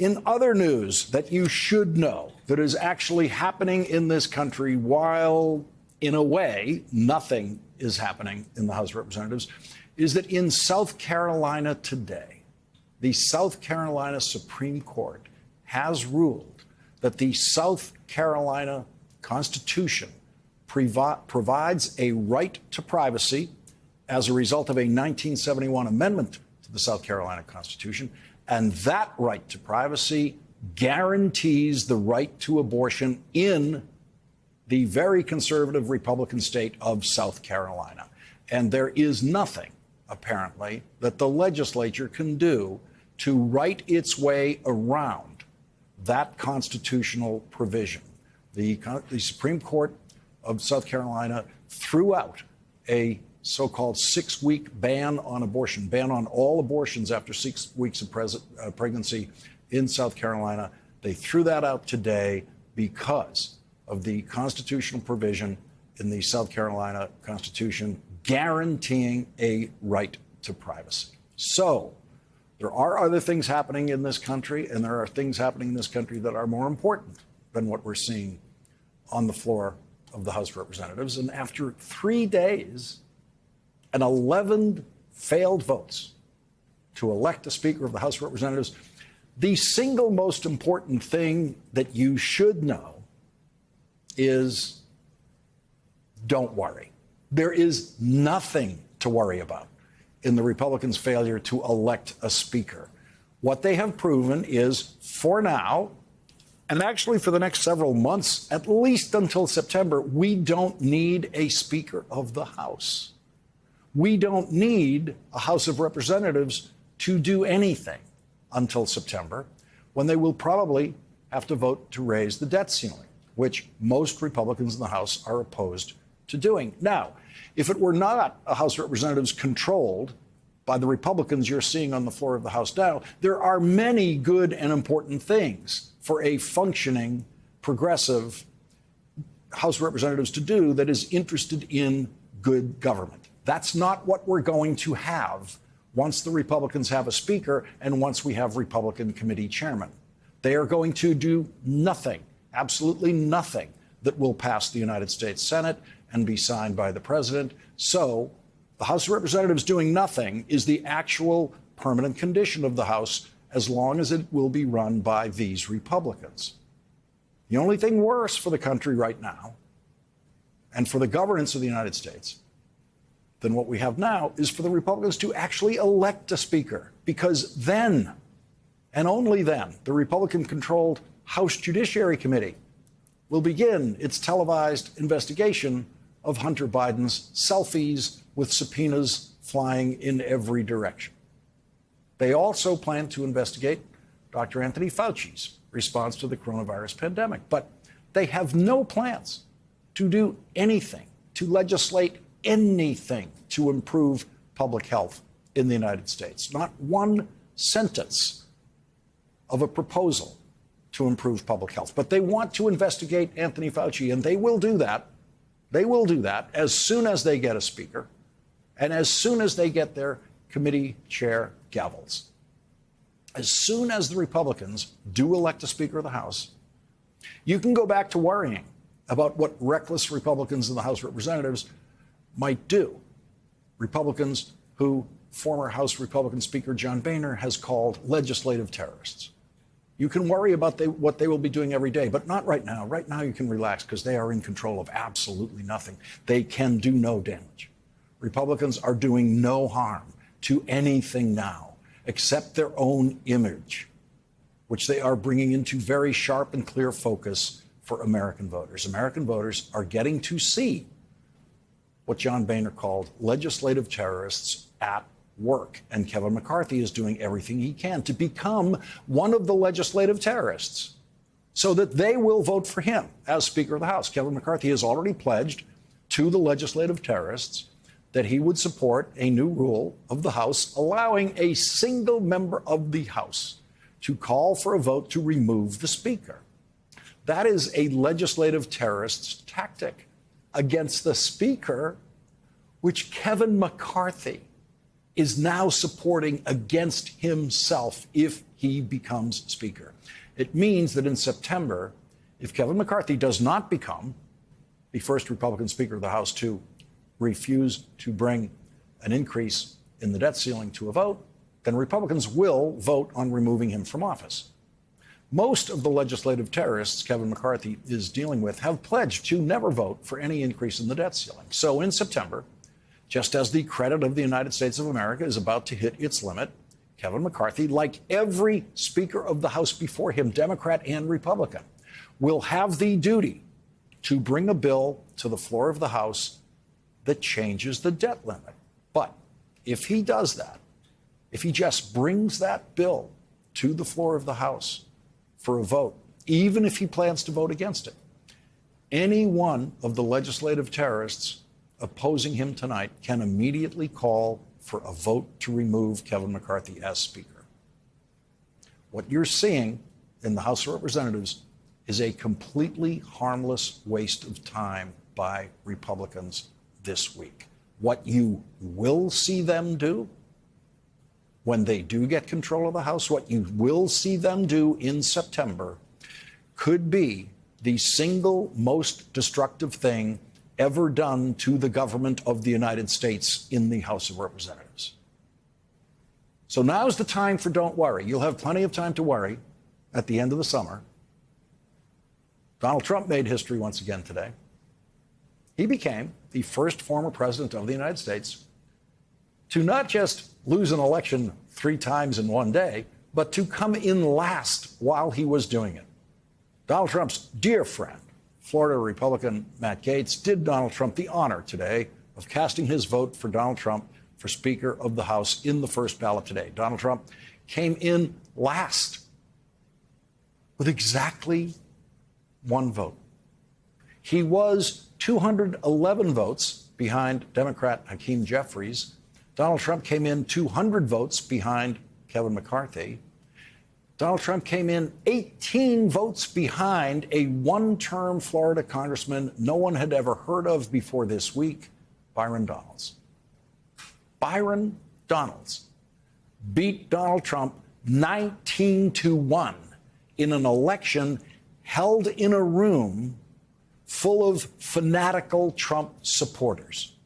In other news that you should know that is actually happening in this country, while in a way nothing is happening in the House of Representatives, is that in South Carolina today, the South Carolina Supreme Court has ruled that the South Carolina Constitution provides a right to privacy as a result of a 1971 amendment to the South Carolina Constitution. And that right to privacy guarantees the right to abortion in the very conservative Republican state of South Carolina. And there is nothing, apparently, that the legislature can do to write its way around that constitutional provision. The Supreme Court of South Carolina threw out a so-called 6-week ban on abortion, ban on all abortions after 6 weeks of pregnancy in South Carolina. They threw that out today because of the constitutional provision in the South Carolina Constitution guaranteeing a right to privacy. So there are other things happening in this country, and there are things happening in this country that are more important than what we're seeing on the floor of the House of Representatives. And after 3 days and 11 failed votes to elect a Speaker of the House of Representatives, the single most important thing that you should know is don't worry. There is nothing to worry about in the Republicans' failure to elect a Speaker. What they have proven is, for now, and actually for the next several months, at least until September, we don't need a Speaker of the House. We don't need a House of Representatives to do anything until September, when they will probably have to vote to raise the debt ceiling, which most Republicans in the House are opposed to doing. Now, if it were not a House of Representatives controlled by the Republicans you're seeing on the floor of the House now, there are many good and important things for a functioning, progressive House of Representatives to do that is interested in good government. That's not what we're going to have once the Republicans have a Speaker and once we have Republican committee chairmen. They are going to do nothing, absolutely nothing, that will pass the United States Senate and be signed by the president. So the House of Representatives doing nothing is the actual permanent condition of the House, as long as it will be run by these Republicans. The only thing worse for the country right now and for the governance of the United States than what we have now is for the Republicans to actually elect a Speaker, because then, and only then, the Republican-controlled House Judiciary Committee will begin its televised investigation of Hunter Biden's selfies with subpoenas flying in every direction. They also plan to investigate Dr. Anthony Fauci's response to the coronavirus pandemic. But they have no plans to do anything, to legislate anything to improve public health in the United States. Not one sentence of a proposal to improve public health. But they want to investigate Anthony Fauci, and they will do that. They will do that as soon as they get a Speaker and as soon as they get their committee chair gavels. As soon as the Republicans do elect a Speaker of the House, you can go back to worrying about what reckless Republicans in the House of Representatives might do. Republicans who former House Republican Speaker John Boehner has called legislative terrorists. You can worry about what they will be doing every day, but not right now. Right now you can relax because they are in control of absolutely nothing. They can do no damage. Republicans are doing no harm to anything now except their own image, which they are bringing into very sharp and clear focus for American voters. American voters are getting to see what John Boehner called legislative terrorists at work. And Kevin McCarthy is doing everything he can to become one of the legislative terrorists so that they will vote for him as Speaker of the House. Kevin McCarthy has already pledged to the legislative terrorists that he would support a new rule of the House allowing a single member of the House to call for a vote to remove the Speaker. That is a legislative terrorist's tactic against the Speaker, which Kevin McCarthy is now supporting against himself if he becomes Speaker. It means that in September, if Kevin McCarthy does not become the first Republican Speaker of the House to refuse to bring an increase in the debt ceiling to a vote, then Republicans will vote on removing him from office. Most of the legislative terrorists Kevin McCarthy is dealing with have pledged to never vote for any increase in the debt ceiling. So in September, just as the credit of the United States of America is about to hit its limit, Kevin McCarthy, like every Speaker of the House before him, Democrat and Republican, will have the duty to bring a bill to the floor of the House that changes the debt limit. But if he does that, if he just brings that bill to the floor of the House for a vote, even if he plans to vote against it, any one of the legislative terrorists opposing him tonight can immediately call for a vote to remove Kevin McCarthy as Speaker. What you're seeing in the House of Representatives is a completely harmless waste of time by Republicans this week. What you will see them do when they do get control of the House, what you will see them do in September could be the single most destructive thing ever done to the government of the United States in the House of Representatives. So now's the time for don't worry. You'll have plenty of time to worry at the end of the summer. Donald Trump made history once again today. He became the first former president of the United States to not just lose an election 3 times in one day, but to come in last while he was doing it. Donald Trump's dear friend, Florida Republican Matt Gaetz, did Donald Trump the honor today of casting his vote for Donald Trump for Speaker of the House in the first ballot today. Donald Trump came in last with exactly 1 vote. He was 211 votes behind Democrat Hakeem Jeffries. Donald Trump came in 200 votes behind Kevin McCarthy. Donald Trump came in 18 votes behind a 1-term Florida congressman no one had ever heard of before this week, Byron Donalds. Byron Donalds beat Donald Trump 19-1 in an election held in a room full of fanatical Trump supporters.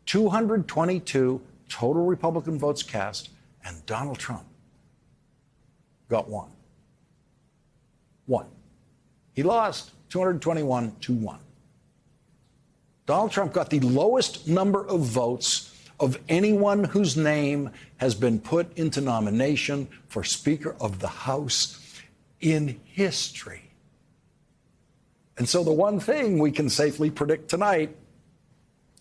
222 total Republican votes cast, and Donald Trump got 1. He lost 221-1. Donald Trump got the lowest number of votes of anyone whose name has been put into nomination for Speaker of the House in history. And so the one thing we can safely predict tonight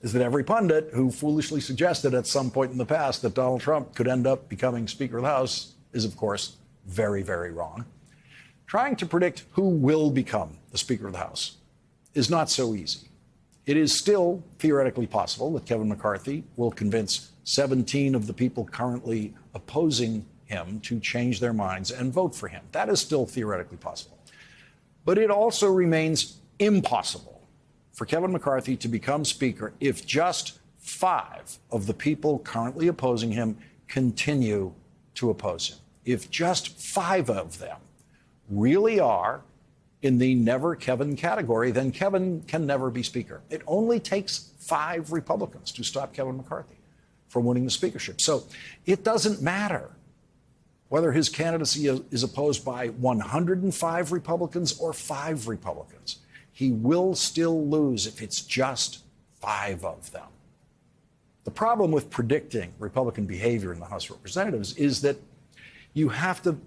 is that every pundit who foolishly suggested at some point in the past that Donald Trump could end up becoming Speaker of the House is, of course, very, very wrong. Trying to predict who will become the Speaker of the House is not so easy. It is still theoretically possible that Kevin McCarthy will convince 17 of the people currently opposing him to change their minds and vote for him. That is still theoretically possible. But it also remains impossible for Kevin McCarthy to become Speaker if just 5 of the people currently opposing him continue to oppose him. If just 5 of them really are in the never Kevin category, then Kevin can never be Speaker. It only takes 5 Republicans to stop Kevin McCarthy from winning the speakership. So it doesn't matter whether his candidacy is opposed by 105 Republicans or 5 Republicans. He will still lose if it's just 5 of them. The problem with predicting Republican behavior in the House of Representatives is that you have to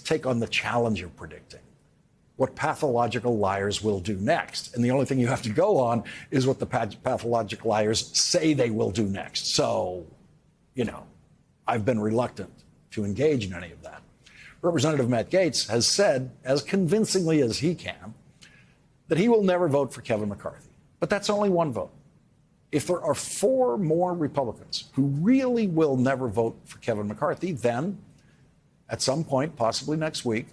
take on the challenge of predicting what pathological liars will do next. And the only thing you have to go on is what the pathological liars say they will do next. So, I've been reluctant to engage in any of that. Representative Matt Gaetz has said, as convincingly as he can, that he will never vote for Kevin McCarthy. But that's only 1 vote. If there are 4 more Republicans who really will never vote for Kevin McCarthy, then at some point, possibly next week,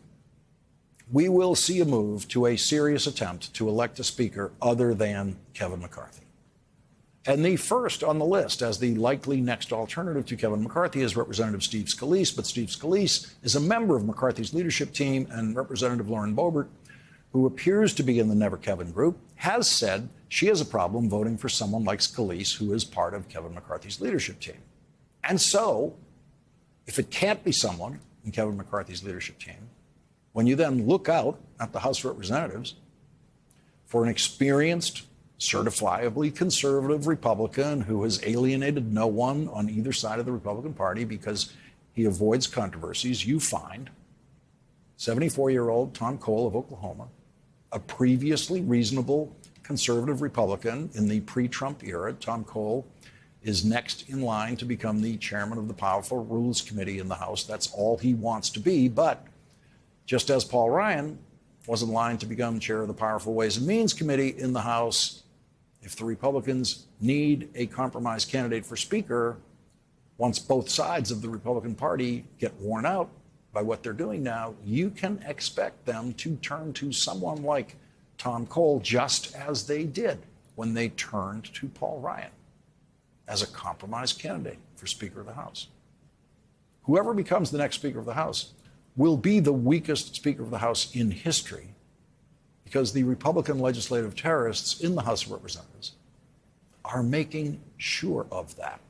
we will see a move to a serious attempt to elect a Speaker other than Kevin McCarthy. And the first on the list as the likely next alternative to Kevin McCarthy is Representative Steve Scalise. But Steve Scalise is a member of McCarthy's leadership team, and Representative Lauren Boebert, who appears to be in the Never Kevin group, has said she has a problem voting for someone like Scalise, who is part of Kevin McCarthy's leadership team. And so, if it can't be someone in Kevin McCarthy's leadership team, when you then look out at the House of Representatives for an experienced, certifiably conservative Republican who has alienated no one on either side of the Republican Party because he avoids controversies, you find 74-year-old Tom Cole of Oklahoma, a previously reasonable conservative Republican in the pre-Trump era. Tom Cole is next in line to become the chairman of the Powerful Rules Committee in the House. That's all he wants to be. But just as Paul Ryan was in line to become chair of the Powerful Ways and Means Committee in the House, if the Republicans need a compromise candidate for Speaker, once both sides of the Republican Party get worn out by what they're doing now, you can expect them to turn to someone like Tom Cole, just as they did when they turned to Paul Ryan as a compromise candidate for Speaker of the House. Whoever becomes the next Speaker of the House will be the weakest Speaker of the House in history, because the Republican legislative terrorists in the House of Representatives are making sure of that.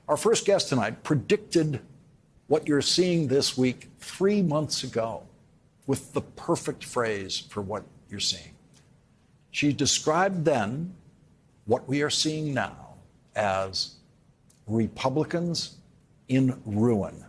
Our first guest tonight predicted what you're seeing this week 3 months ago with the perfect phrase for what you're seeing. She described then what we are seeing now as Republicans in ruin.